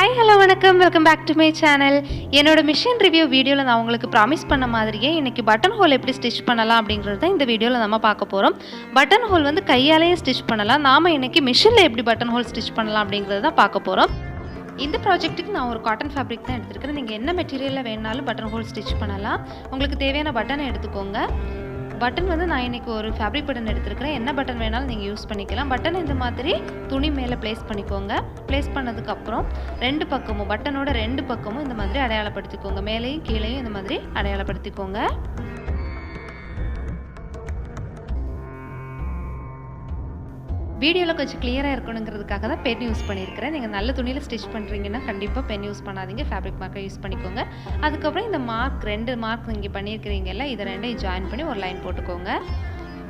Hi hello வணக்கம், welcome back to my channel. என்னோட machine review வீடியோவில் நான் உங்களுக்கு ப்ராமிஸ் பண்ண மாதிரியே இன்றைக்கி பட்டன் ஹோல் எப்படி ஸ்டிச் பண்ணலாம் அப்படிங்கிறது தான் இந்த வீடியோவில் நம்ம பார்க்க போகிறோம். பட்டன் ஹோல் வந்து கையாலேயே ஸ்டிச் பண்ணலாம். நாம் இன்றைக்கி மிஷினில் எப்படி பட்டன் ஹோல் ஸ்டிச் பண்ணலாம் அப்படிங்கிறது தான் பார்க்க போகிறோம். இந்த ப்ராஜெக்ட்டுக்கு நான் ஒரு காட்டன் ஃபேப்ரிக் தான் எடுத்துருக்கிறேன். நீங்கள் என்ன மெட்டீரியலில் வேணாலும் பட்டன் ஹோல் ஸ்டிச் பண்ணலாம். உங்களுக்கு தேவையான பட்டனை எடுத்துக்கோங்க. பட்டன் வந்து நான் இன்றைக்கி ஒரு ஃபேப்ரிக் பட்டன் எடுத்துருக்கிறேன். என்ன பட்டன் வேணாலும் நீங்கள் யூஸ் பண்ணிக்கலாம். பட்டன் இந்த மாதிரி துணி மேலே ப்ளேஸ் பண்ணிக்கோங்க. ப்ளேஸ் பண்ணதுக்கப்புறம் ரெண்டு பக்கமும் பட்டனோட ரெண்டு பக்கமும் இந்த மாதிரி அடையாளப்படுத்திக்கோங்க. மேலேயும் கீழேயும் இந்த மாதிரி அடையாளப்படுத்திக்கோங்க. வீடியோவில் கொஞ்சம் கிளியராக இருக்கணுங்கிறதுக்காக தான் பென் யூஸ் பண்ணியிருக்கிறேன். நீங்கள் நல்ல துணியில் ஸ்டிச் பண்ணுறீங்கன்னா கண்டிப்பாக பென் யூஸ் பண்ணாதீங்க, ஃபேப்ரிக் மார்க்கர் யூஸ் பண்ணிக்கோங்க. அதுக்கப்புறம் இந்த ரெண்டு மார்க் இங்கே பண்ணியிருக்கிறீங்கல்ல, இதை ரெண்டையும் ஜாயின் பண்ணி ஒரு லைன் போட்டுக்கோங்க.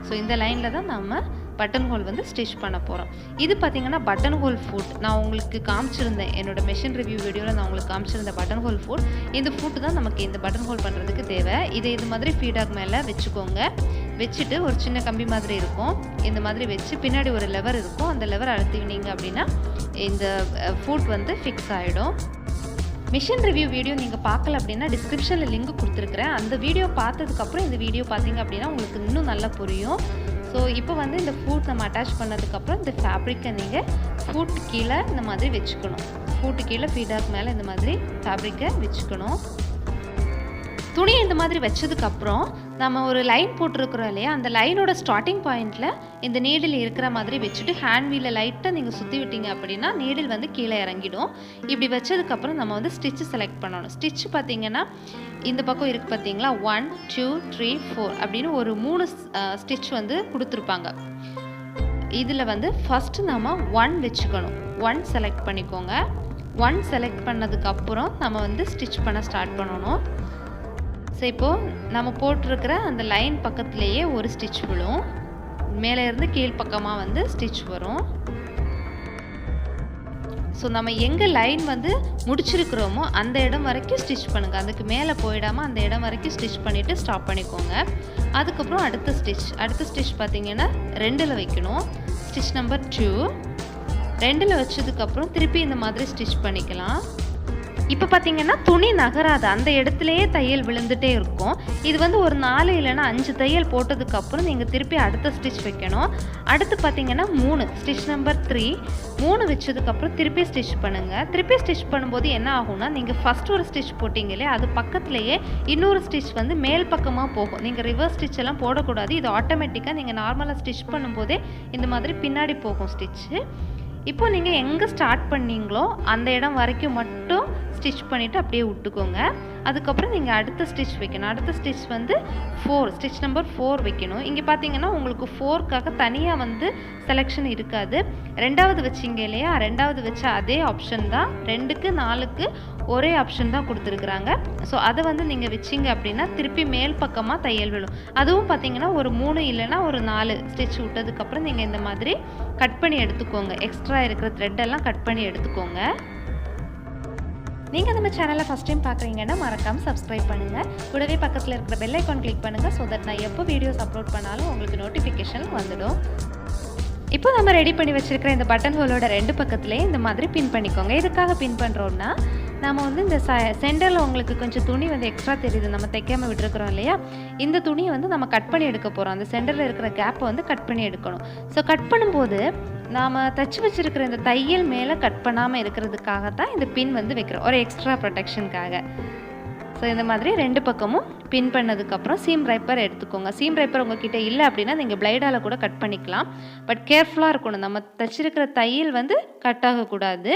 ஸோ இந்த லைனில் தான் நம்ம பட்டன் ஹோல் வந்து ஸ்டிச் பண்ண போகிறோம். இது பார்த்திங்கன்னா பட்டன் ஹோல் ஃபுட் நான் உங்களுக்கு காமிச்சிருந்தேன். என்னோட மெஷின் ரிவ்யூ வீடியோவில் நான் உங்களுக்கு காமிச்சிருந்த பட்டன் ஹோல் ஃபுட். இந்த ஃபுட்டு தான் நமக்கு இந்த பட்டன் ஹோல் பண்ணுறதுக்கு தேவை. இதை இது மாதிரி ஃபீடாக் மேலே வச்சுக்கோங்க. வச்சுட்டு ஒரு சின்ன கம்பி மாதிரி இருக்கும், இந்த மாதிரி வச்சு பின்னாடி ஒரு லெவர் இருக்கும். அந்த லெவர் அழுத்தினீங்க அப்படின்னா இந்த ஃபுட் வந்து ஃபிக்ஸ் ஆகிடும். மிஷின் ரிவ்யூ வீடியோ நீங்கள் பார்க்கல அப்படின்னா டிஸ்கிரிப்ஷனில் லிங்க் கொடுத்துருக்குறேன். அந்த வீடியோ பார்த்ததுக்கப்புறம் இந்த வீடியோ பார்த்தீங்க அப்படின்னா உங்களுக்கு இன்னும் நல்லா புரியும். ஸோ இப்போ வந்து இந்த ஃபுட் நம்ம அட்டாச் பண்ணதுக்கப்புறம் இந்த ஃபேப்ரிக்கை நீங்கள் ஃபுட் கீழே இந்த மாதிரி வச்சுக்கணும். ஃபுட்டு கீழே ஃபீடாக் மேலே இந்த மாதிரி ஃபேப்ரிக்கை வச்சுக்கணும். துணியை இந்த மாதிரி வச்சதுக்கப்புறம் நம்ம ஒரு லைன் போட்டிருக்கிறோம் இல்லையா, அந்த லைனோட ஸ்டார்டிங் பாயிண்டில் இந்த நீடில் இருக்கிற மாதிரி வச்சுட்டு ஹேண்ட் வீலை லைட்டாக நீங்கள் சுற்றி விட்டீங்க அப்படின்னா நீடில் வந்து கீழே இறங்கிடும். இப்படி வச்சதுக்கப்புறம் நம்ம வந்து ஸ்டிச்சு செலக்ட் பண்ணணும். ஸ்டிச் பார்த்திங்கன்னா இந்த பக்கம் இருக்குது பார்த்தீங்களா, 1 2 3 4 அப்படின்னு ஒரு 3 ஸ்டிச் வந்து கொடுத்துருப்பாங்க. இதில் வந்து ஃபஸ்ட்டு நம்ம 1 வச்சுக்கணும். 1 செலக்ட் பண்ணிக்கோங்க. 1 செலக்ட் பண்ணதுக்கப்புறம் நம்ம வந்து ஸ்டிச் பண்ண ஸ்டார்ட் பண்ணணும். ஸோ இப்போது நம்ம போட்டிருக்கிற அந்த லைன் பக்கத்துலேயே ஒரு ஸ்டிச் விழும். மேலே இருந்து கீழ்ப்பக்கமாக வந்து ஸ்டிச் வரும். ஸோ நம்ம எங்கே லைன் வந்து முடிச்சிருக்கிறோமோ அந்த இடம் வரைக்கும் ஸ்டிச் பண்ணுங்கள். அதுக்கு மேலே போயிடாமல் அந்த இடம் வரைக்கும் ஸ்டிச் பண்ணிவிட்டு ஸ்டாப் பண்ணிக்கோங்க. அதுக்கப்புறம் அடுத்த ஸ்டிச் பார்த்திங்கன்னா 2ல் வைக்கணும். ஸ்டிச் நம்பர் 2 2ல் வச்சதுக்கப்புறம் திருப்பி இந்த மாதிரி ஸ்டிச் பண்ணிக்கலாம். இப்போ பார்த்தீங்கன்னா துணி நகராது, அந்த இடத்துலையே தையல் விழுந்துகிட்டே இருக்கும். இது வந்து ஒரு 4 இல்லைன்னா 5 தையல் போட்டதுக்கப்புறம் நீங்கள் திருப்பி அடுத்த ஸ்டிச் வைக்கணும். அடுத்து பார்த்தீங்கன்னா 3 ஸ்டிச் நம்பர் 3 வச்சதுக்கப்புறம் திருப்பி ஸ்டிச் பண்ணுங்கள். திருப்பி ஸ்டிச் பண்ணும்போது என்ன ஆகும்னா, நீங்கள் ஃபஸ்ட் ஒரு ஸ்டிச் போட்டிங்களே அது பக்கத்துலேயே இன்னொரு ஸ்டிச் வந்து மேல் பக்கமாக போகும். நீங்கள் ரிவர்ஸ் ஸ்டிச் எல்லாம் போடக்கூடாது. இது ஆட்டோமேட்டிக்காக நீங்கள் நார்மலாக ஸ்டிச் பண்ணும்போதே இந்த மாதிரி பின்னாடி போகும் ஸ்டிச்சு. இப்போ நீங்கள் எங்கே ஸ்டார்ட் பண்ணீங்களோ அந்த இடம் வரைக்கும் மட்டும் ஸ்டிச் பண்ணிவிட்டு அப்படியே விட்டுக்கோங்க. அதுக்கப்புறம் நீங்கள் அடுத்த ஸ்டிச் வைக்கணும். அடுத்த ஸ்டிச் வந்து 4 ஸ்டிச் நம்பர் 4 வைக்கணும். இங்கே பார்த்தீங்கன்னா உங்களுக்கு 4க்காக தனியாக வந்து செலெக்ஷன் இருக்காது. 2வது வச்சிங்க இல்லையா, 2வது வச்ச அதே ஆப்ஷன் தான். 2க்கு 4க்கு ஒரே ஆப்ஷன் தான் கொடுத்துருக்குறாங்க. ஸோ அதை வந்து நீங்கள் வச்சிங்க அப்படின்னா திருப்பி மேல் பக்கமாக தையல் விழும். அதுவும் பார்த்தீங்கன்னா ஒரு 3 இல்லைன்னா ஒரு 4 ஸ்டிச் விட்டதுக்கப்புறம் நீங்கள் இந்த மாதிரி கட் பண்ணி எடுத்துக்கோங்க. எக்ஸ்ட்ரா இருக்கிற த்ரெட்டெல்லாம் கட் பண்ணி எடுத்துக்கோங்க. நீங்கள் நம்ம சேனலை ஃபஸ்ட் டைம் பார்க்குறீங்கன்னா மறக்காமல் சப்ஸ்கிரைப் பண்ணுங்கள். கூடவே பக்கத்தில் இருக்கிற பெல் ஐக்கான் கிளிக் பண்ணுங்கள். ஸோ தட் நான் எப்போ வீடியோஸ் அப்லோட் பண்ணாலும் உங்களுக்கு நோட்டிஃபிகேஷன் வந்துடும். இப்போ நம்ம ரெடி பண்ணி வச்சுருக்கிற இந்த பட்டன் ஹோலோட 2 பக்கத்துலேயே இந்த மாதிரி பின் பண்ணிக்கோங்க. எதுக்காக பின் பண்ணுறோன்னா, நம்ம வந்து இந்த சென்டரில் உங்களுக்கு கொஞ்சம் துணி வந்து எக்ஸ்ட்ரா தெரியுது, நம்ம தைக்காமல் விட்டுருக்குறோம் இல்லையா, இந்த துணியை வந்து நம்ம கட் பண்ணி எடுக்க போகிறோம். அந்த சென்டரில் இருக்கிற கேப்பை வந்து கட் பண்ணி எடுக்கணும். ஸோ கட் பண்ணும்போது நாம் தைச்சி வச்சுருக்கிற இந்த தையல் மேலே கட் பண்ணாமல் இருக்கிறதுக்காக தான் இந்த பின் வந்து வைக்கிறோம், ஒரு எக்ஸ்ட்ரா ப்ரொடெக்ஷனுக்காக. ஸோ இந்த மாதிரி 2 பக்கமும் பின் பண்ணதுக்கப்புறம் சீம் ரைப்பர் எடுத்துக்கோங்க. சீம் ரைப்பர் உங்கள்கிட்ட இல்லை அப்படின்னா நீங்கள் பிளைடால் கூட கட் பண்ணிக்கலாம். பட் கேர்ஃபுல்லாக இருக்கணும், நம்ம தைச்சிருக்கிற தையல் வந்து கட் ஆகக்கூடாது.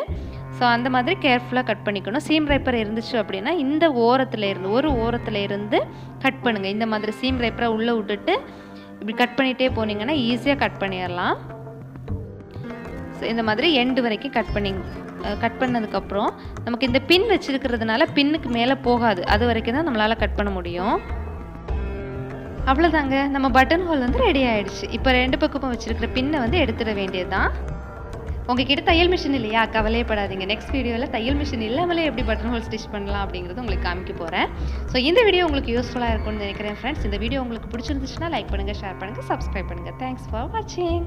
ஸோ அந்த மாதிரி கேர்ஃபுல்லாக கட் பண்ணிக்கணும். சீம் ரைப்பர் இருந்துச்சு அப்படின்னா இந்த ஒரு ஓரத்தில் இருந்து கட் பண்ணுங்கள். இந்த மாதிரி சீம் ரைப்பரை உள்ளே விட்டுட்டு இப்படி கட் பண்ணிகிட்டே போனீங்கன்னா ஈஸியாக கட் பண்ணிடலாம். ஸோ இந்த மாதிரி எண்டு வரைக்கும் கட் பண்ணதுக்கப்புறம் நமக்கு இந்த பின் வச்சுருக்கிறதுனால பின்னுக்கு மேலே போகாது, அது வரைக்கும் தான் நம்மளால் கட் பண்ண முடியும். அவ்வளோதாங்க, நம்ம பட்டன் ஹோல் வந்து ரெடி ஆகிடுச்சு. இப்போ 2 பக்கமும் வச்சுருக்கிற பின்னை வந்து எடுத்துட வேண்டியது தான். உங்ககிட்ட தையல் மிஷின் இல்லையா, கவலையப்படாதீங்க. நெக்ஸ்ட் வீடியோவில் தையல் மிஷின் இல்லாமலே எப்படி பட்டன் ஹோல் ஸ்டிச் பண்ணலாம் அப்படிங்கிறது உங்களுக்கு காமிக்க போகிறேன். ஸோ இந்த வீடியோ உங்களுக்கு யூஸ்ஃபுல்லாக இருக்கும்னு நினைக்கிறேன் ஃப்ரெண்ட்ஸ். இந்த வீடியோ உங்களுக்கு பிடிச்சிருந்துச்சுன்னா லைக் பண்ணுங்கள், ஷேர் பண்ணுங்கள், சப்ஸ்கிரைப் பண்ணுங்கள். தேங்க்ஸ் ஃபார் வாட்சிங்.